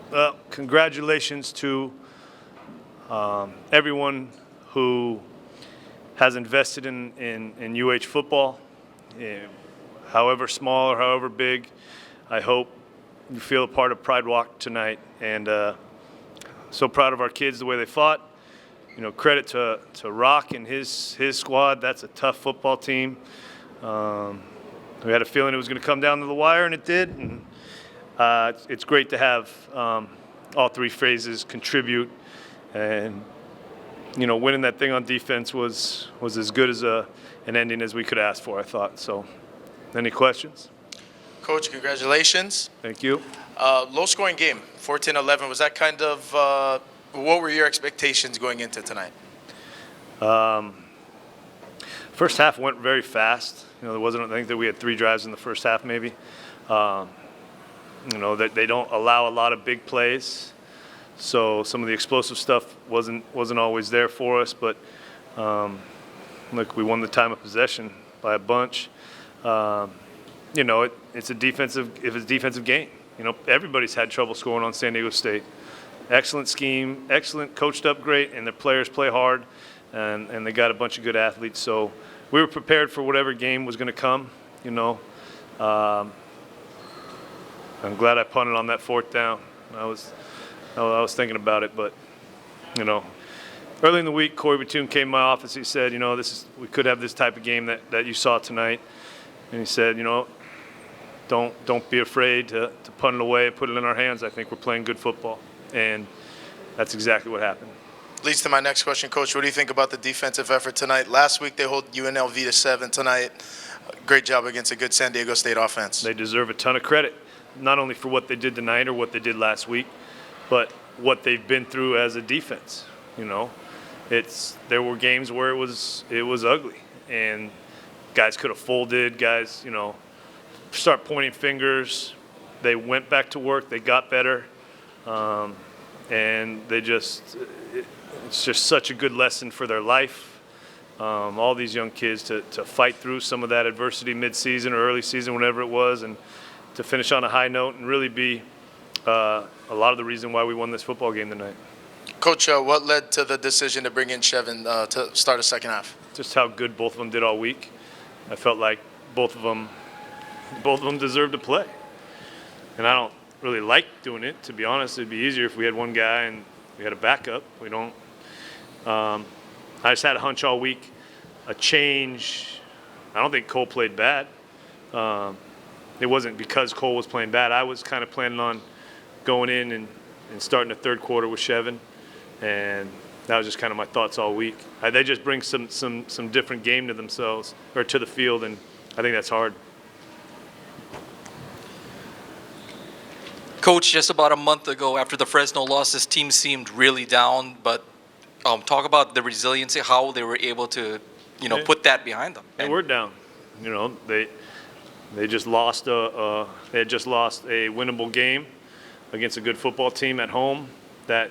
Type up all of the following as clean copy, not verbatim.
Well, congratulations to everyone who has invested in UH football, eh, however small or however big. I hope you feel a part of Pride Walk tonight, and so proud of our kids, the way they fought. Credit to Rock and his squad. That's a tough football team. We had a feeling it was going to come down to the wire, and it did. And it's great to have all three phases contribute, and winning that thing on defense was as good as an ending as we could ask for, I thought. So, any questions? Coach, congratulations. Thank you. Low-scoring game, 14-11. Was that kind of what were your expectations going into tonight? First half went very fast. There wasn't. I think that we had 3 drives in the first half, maybe. That they don't allow a lot of big plays, so some of the explosive stuff wasn't always there for us. But look, we won the time of possession by a bunch. It's a defensive game. Everybody's had trouble scoring on San Diego State. Excellent scheme, excellent coached up, great, and their players play hard, and they got a bunch of good athletes. So we were prepared for whatever game was going to come. I'm glad I punted on that 4th down. I was thinking about it, but early in the week, Corey Batum came to my office. He said, we could have this type of game that you saw tonight, and he said, don't be afraid to punt it away and put it in our hands. I think we're playing good football, and that's exactly what happened. Leads to my next question, Coach. What do you think about the defensive effort tonight? Last week they hold UNLV to 7. Tonight, great job against a good San Diego State offense. They deserve a ton of credit, not only for what they did tonight or what they did last week, but what they've been through as a defense. There were games where it was ugly, and guys could have folded. Guys, start pointing fingers. They went back to work. They got better, and it's just such a good lesson for their life. All these young kids to fight through some of that adversity mid-season or early season, whatever it was, and to finish on a high note and really be a lot of the reason why we won this football game tonight. Coach, what led to the decision to bring in Chevin to start the second half? Just how good both of them did all week. I felt like both of them deserved to play. And I don't really like doing it, to be honest. It'd be easier if we had one guy and we had a backup. We don't. I just had a hunch all week, a change. I don't think Cole played bad. It wasn't because Cole was playing bad. I was kind of planning on going in and starting the third quarter with Chevin, and that was just kind of my thoughts all week. They just bring some different game to themselves or to the field, and I think that's hard. Coach, just about a month ago after the Fresno loss, this team seemed really down, but talk about the resiliency, how they were able to, put that behind them. They were down. They just lost they had just lost a winnable game against a good football team at home that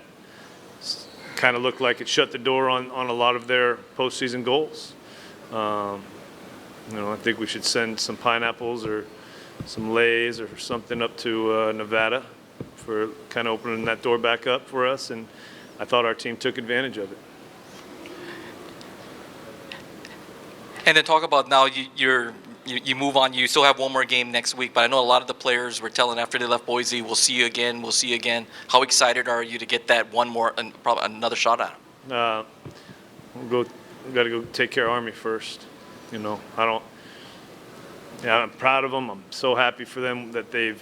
kind of looked like it shut the door on a lot of their postseason goals. I think we should send some pineapples or some Lays or something up to Nevada for kind of opening that door back up for us, and I thought our team took advantage of it. And then talk about now you move on. You still have one more game next week, but I know a lot of the players were telling after they left Boise, we'll see you again, we'll see you again. How excited are you to get that one more and probably another shot at it? We got to go take care of Army first. I'm proud of them. I'm so happy for them that they've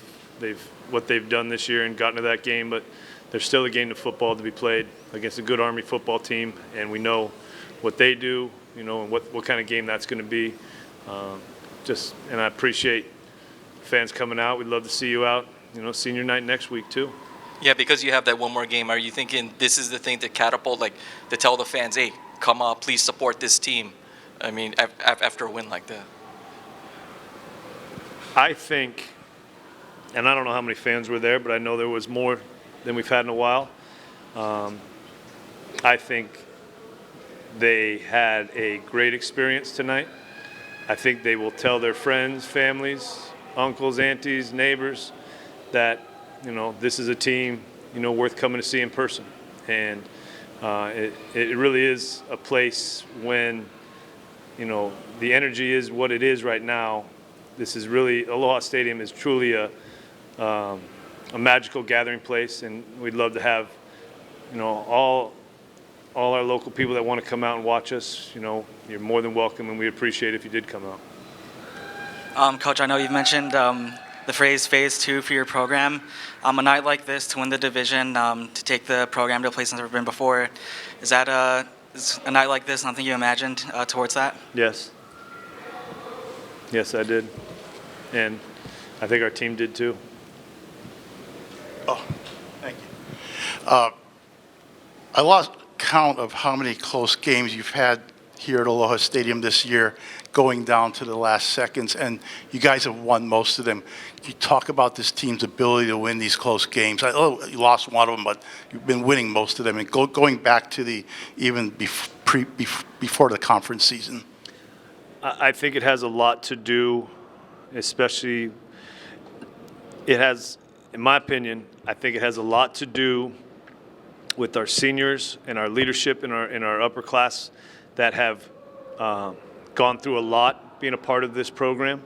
what they've done this year and gotten to that game, but there's still a game of football to be played against a good Army football team, and we know what they do, and what kind of game that's going to be. And I appreciate fans coming out. We'd love to see you out, senior night next week too. Yeah, because you have that one more game, are you thinking this is the thing to catapult, to tell the fans, hey, come on, please support this team? I mean, after a win like that. I think, and I don't know how many fans were there, but I know there was more than we've had in a while. I think they had a great experience tonight. I think they will tell their friends, families, uncles, aunties, neighbors that, this is a team worth coming to see in person. And it really is a place when, the energy is what it is right now. This is really, Aloha Stadium is truly a magical gathering place, and we'd love to have, all our local people that want to come out and watch us. You're more than welcome, and we appreciate it if you did come out. Coach, I know you've mentioned the phrase Phase 2 for your program. A night like this to win the division, to take the program to a place it's never been before, is a night like this something you imagined towards that? Yes. Yes, I did. And I think our team did too. Oh, thank you. I lost count of how many close games you've had here at Aloha Stadium this year, going down to the last seconds, and you guys have won most of them. Can you talk about this team's ability to win these close games? I know you lost one of them, but you've been winning most of them, and going back to even before the conference season. I think it has a lot to do, especially, it has, in my opinion, I think it has a lot to do with our seniors and our leadership in our upper class that have gone through a lot being a part of this program.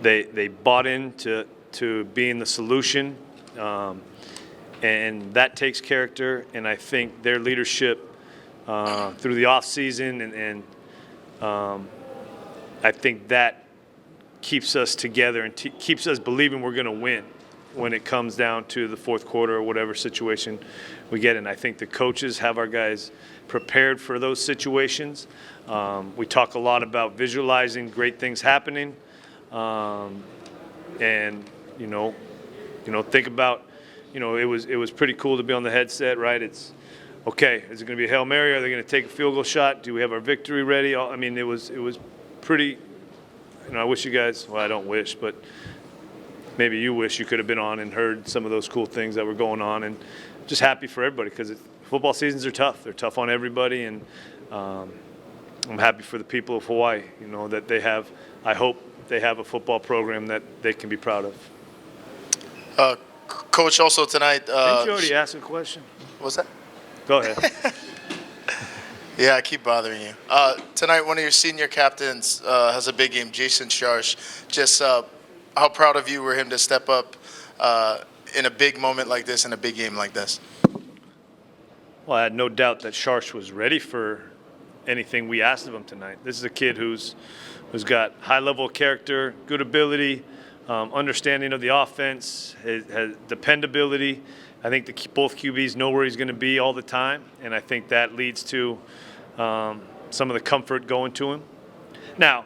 They bought into being the solution, and that takes character. And I think their leadership through the off season and I think that keeps us together and keeps us believing we're going to win when it comes down to the fourth quarter or whatever situation we get in. I think the coaches have our guys prepared for those situations. We talk a lot about visualizing great things happening, and think about, it was pretty cool to be on the headset, right? It's okay. Is it going to be a Hail Mary? Are they going to take a field goal shot? Do we have our victory ready? I mean, it was pretty. I wish you guys. Well, I don't wish, but maybe you wish you could have been on and heard some of those cool things that were going on, and just happy for everybody because football seasons are tough. They're tough on everybody, and I'm happy for the people of Hawaii, that they have, I hope they have a football program that they can be proud of. Coach, also tonight. Didn't you already ask a question? What's that? Go ahead. Yeah, I keep bothering you. Tonight, one of your senior captains has a big game, Jason Sharsh. Just how proud of you were him to step up in a big moment like this, in a big game like this? Well, I had no doubt that Sharsh was ready for anything we asked of him tonight. This is a kid who's got high level of character, good ability, understanding of the offense, has dependability. I think both QBs know where he's going to be all the time, and I think that leads to some of the comfort going to him. Now,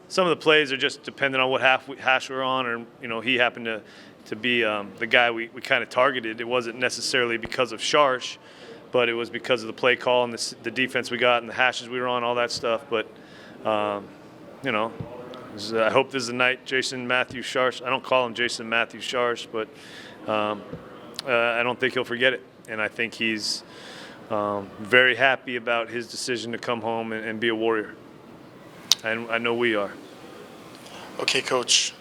some of the plays are just dependent on what hash we're on, or he happened to be the guy we kind of targeted. It wasn't necessarily because of Sharsh, but it was because of the play call and the defense we got and the hashes we were on, all that stuff. But I hope this is the night Jason Matthew Sharsh. I don't call him Jason Matthew Sharsh, but I don't think he'll forget it, and I think he's very happy about his decision to come home and be a Warrior. And I know we are. Okay, Coach.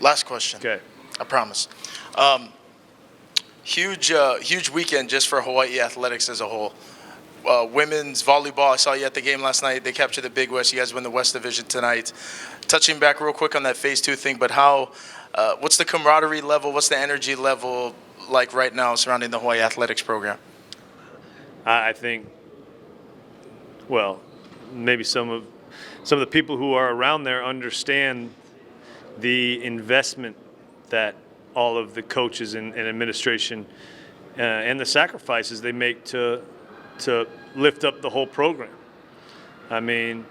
Last question. Okay. I promise. Huge weekend just for Hawaii athletics as a whole. Women's volleyball, I saw you at the game last night. They captured the Big West. You guys win the West Division tonight. Touching back real quick on that Phase 2 thing, but what's the camaraderie level, what's the energy level like right now surrounding the Hawaii athletics program? I think, well, maybe some of the people who are around there understand the investment that all of the coaches and administration and the sacrifices they make to lift up the whole program. I mean,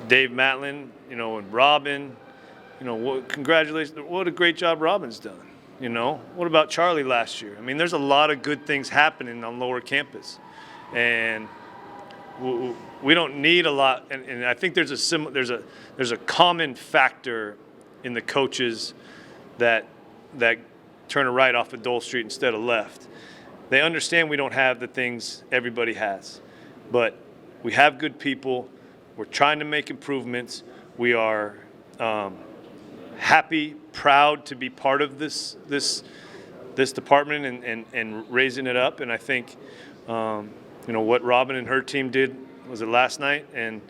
Dave Matlin, and Robin, congratulations. What a great job Robin's done. What about Charlie last year? I mean, there's a lot of good things happening on lower campus, and we don't need a lot. And I think there's a common factor in the coaches that turn a right off of Dole Street instead of left. They understand we don't have the things everybody has, but we have good people. We're trying to make improvements. We are happy, proud to be part of this department and raising it up. And I think, what Robin and her team did, was it last night? And,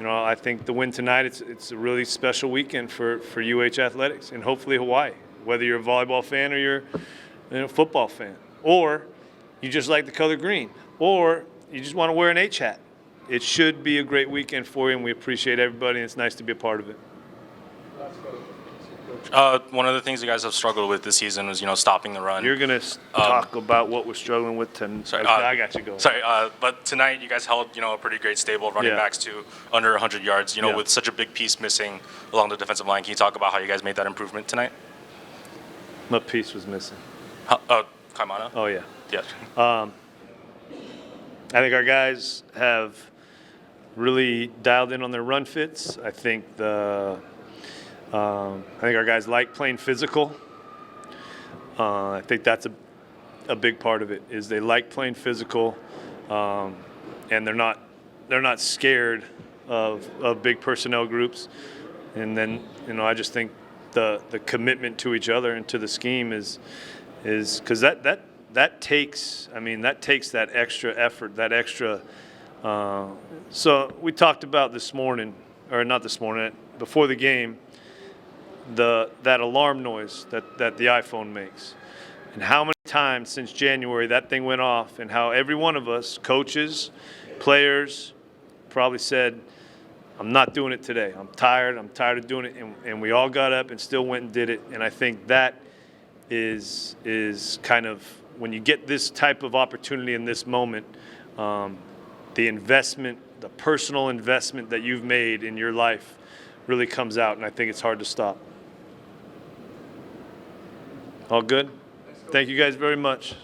I think the win tonight, it's a really special weekend for UH athletics and hopefully Hawaii, whether you're a volleyball fan or you're a football fan, or you just like the color green, or you just want to wear an H hat. It should be a great weekend for you, and we appreciate everybody, and it's nice to be a part of it. One of the things you guys have struggled with this season was, stopping the run. You're going to talk about what we're struggling with tonight. Sorry, I got you going. Sorry, but tonight you guys held, a pretty great stable of running backs to under 100 yards, with such a big piece missing along the defensive line. Can you talk about how you guys made that improvement tonight? What piece was missing? Kaimana? Oh, yeah. Yeah. I think our guys have really dialed in on their run fits. I think our guys like playing physical. I think that's a big part of it, is they like playing physical, and they're not scared of big personnel groups. And then I just think the commitment to each other and to the scheme is because that takes that extra effort, that extra. So we talked about this morning, or not this morning, before the game, that alarm noise that the iPhone makes, and how many times since January that thing went off, and how every one of us, coaches, players, probably said, I'm not doing it today. I'm tired of doing it, and we all got up and still went and did it. And I think that is kind of, when you get this type of opportunity in this moment, the investment, the personal investment that you've made in your life really comes out, and I think it's hard to stop. All good? Thank you guys very much.